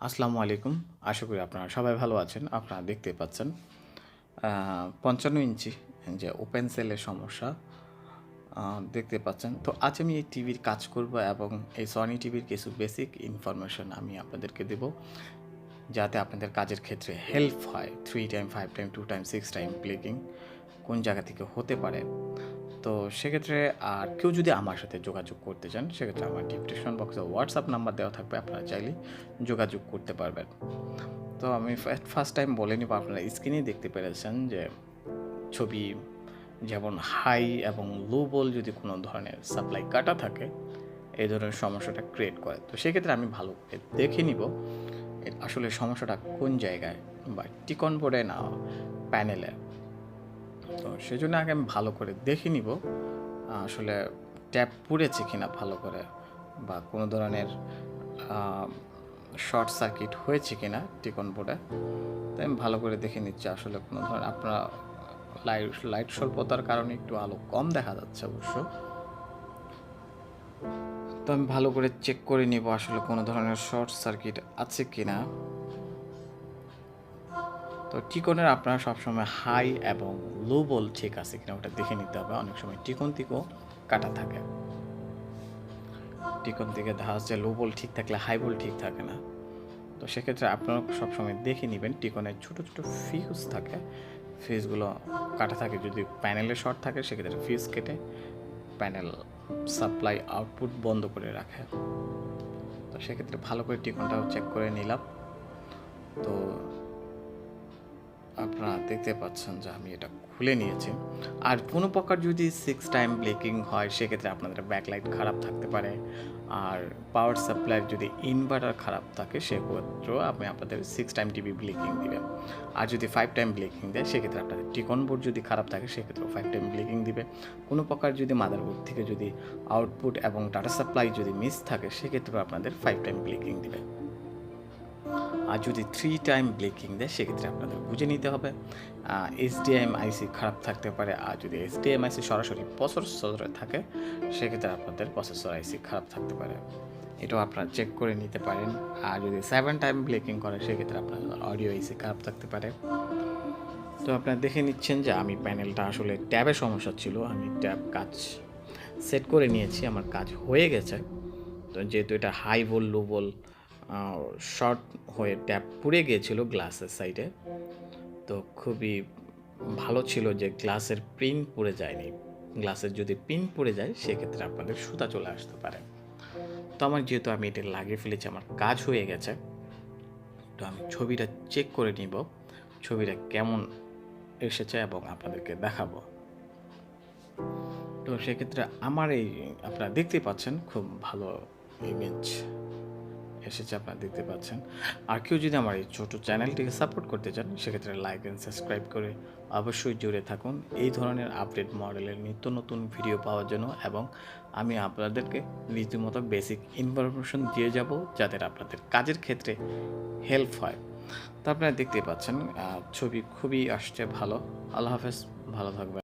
আসসালামু আলাইকুম। আশা করি আপনারা সবাই ভালো আছেন। আপনারা দেখতে পাচ্ছেন 55 ইঞ্চি যে ওপেন সেলের সমস্যা দেখতে পাচ্ছেন। তো আজ আমি এই টিভির কাজ করব এবং এই সনি টিভির কিছু বেসিক ইনফরমেশন আমি আপনাদেরকে দেব, যাতে আপনাদের কাজের ক্ষেত্রে হেল্প হয়। 3 টাইম, 5 টাইম, 2 টাইম, 6 টাইম ব্লিকিং কোন জায়গা থেকে হতে পারে। তো সেক্ষেত্রে আর কেউ যদি আমার সাথে যোগাযোগ করতে চান, সেক্ষেত্রে আমার ডিসক্রিপশন বক্সে হোয়াটসঅ্যাপ নাম্বার দেওয়া থাকবে, আপনারা চাইলেই যোগাযোগ করতে পারবেন। তো আমি ফার্স্ট টাইম বলে নিব, আপনারা স্ক্রিনেই দেখতে পেরেছেন যে ছবি যেমন হাই এবং লো বল যদি কোনো ধরনের সাপ্লাই কাটা থাকে, এই ধরনের সমস্যাটা ক্রিয়েট করে। তো সেক্ষেত্রে আমি ভালো করে দেখে নিব আসলে সমস্যাটা কোন জায়গায়, বা টিকন বোর্ডে না প্যানেলে। তো সেজন্য আগে আমি ভালো করে দেখে নিব আসলে ট্যাপ পুড়েছে কিনা ভালো করে, বা কোনো ধরনের শর্ট সার্কিট হয়েছে কিনা টিকন বোর্ডে। তাই আমি ভালো করে দেখে নিচ্ছি আসলে কোনো ধরনের আপনার লাইট স্বল্পতার কারণে একটু আলো কম দেখা যাচ্ছে অবশ্য। তো আমি ভালো করে চেক করে নিব আসলে কোনো ধরনের শর্ট সার্কিট আছে কিনা। তো টিকনের আপনারা সবসময় হাই এবং লো বল ঠিক আছে কিনা ওটা দেখে নিতে হবে। অনেক সময় টিকন থেকেও কাটা থাকে, টিকন থেকে দেখা যাচ্ছে লো বল ঠিক থাকলে হাই বল ঠিক থাকে না। তো সেক্ষেত্রে আপনারা সবসময় দেখে নেবেন টিকনের ছোটো ছোটো ফিউজ থাকে, ফিউজগুলো কাটা থাকে। যদি প্যানেলে শর্ট থাকে সেক্ষেত্রে ফিউজ কেটে প্যানেল সাপ্লাই আউটপুট বন্ধ করে রাখে। তো সেক্ষেত্রে ভালো করে টিকনটাও চেক করে নিলাম। তো আপনারা দেখতে পাচ্ছেন যে আমি এটা খুলে নিয়েছি। আর কোনো প্রকার যদি 6 টাইম ব্লিকিং হয়, সেক্ষেত্রে আপনাদের ব্যাকলাইট খারাপ থাকতে পারে। আর পাওয়ার সাপ্লাইয়ের যদি ইনভার্টার খারাপ থাকে, সেক্ষেত্রেও আপনি আপনাদের 6 টাইম টিভি ব্লিকিং দিবে। আর যদি 5 টাইম ব্লিকিং দেয়, সেক্ষেত্রে আপনাদের টিকন বোর্ড যদি খারাপ থাকে, সেক্ষেত্রেও 5 টাইম ব্লিকিং দিবে। কোনো প্রকার যদি মাদারবোর্ড থেকে যদি আউটপুট এবং ডাটা সাপ্লাই যদি মিস থাকে, সেক্ষেত্রেও আপনাদের 5 টাইম ব্লিকিং দিবে। আর যদি 3 টাইম ব্লিকিং দেয়, সেক্ষেত্রে আপনাদের বুঝে নিতে হবে এইচডিএম আইসি খারাপ থাকতে পারে। আর যদি এইচডিএম আইসি সরাসরি প্রসেসরে থাকে, সেক্ষেত্রে আপনাদের প্রসেসর আইসি খারাপ থাকতে পারে। এটাও আপনারা চেক করে নিতে পারেন। আর যদি 7 টাইম ব্লিকিং করে, সেক্ষেত্রে আপনাদের অডিও আইসি খারাপ থাকতে পারে। তো আপনারা দেখে নিচ্ছেন যে আমি প্যানেলটা আসলে ট্যাবের সমস্যা ছিল, আমি ট্যাব কাজ সেট করে নিয়েছি, আমার কাজ হয়ে গেছে। তো যেহেতু এটা হাই ভোল লো ভোল শর্ট হয়ে ট্যাপ পুড়ে গিয়েছিল গ্লাসের সাইডে, তো খুবই ভালো ছিল যে গ্লাসের প্রিন্ট পুড়ে যায়নি। গ্লাসের যদি প্রিন্ট পুড়ে যায়, সেক্ষেত্রে আপনাদের সুতা চলে আসতে পারে। তো আমার যেহেতু আমি এটা লাগিয়ে ফেলেছি, আমার কাজ হয়ে গেছে। তো আমি ছবিটা চেক করে নিব, ছবিটা কেমন এসেছে এবং আপনাদেরকে দেখাবো। তো সেক্ষেত্রে আমার এই আপনারা দেখতে পাচ্ছেন খুব ভালো ইমেজ এসেছে, আপনারা দেখতে পাচ্ছেন। আর কেউ যদি আমার এই ছোটো চ্যানেলটিকে সাপোর্ট করতে চান, সেক্ষেত্রে লাইক অ্যান্ড সাবস্ক্রাইব করে অবশ্যই জুড়ে থাকুন এই ধরনের আপডেট মডেলের নিত্য নতুন ভিডিও পাওয়ার জন্য। এবং আমি আপনাদেরকে রীতিমতো বেসিক ইনফরমেশন দিয়ে যাব, যাতে আপনাদের কাজের ক্ষেত্রে হেল্প হয়। তো আপনারা দেখতে পাচ্ছেন ছবি খুবই আসছে ভালো। আল্লাহ হাফেজ, ভালো থাকবেন।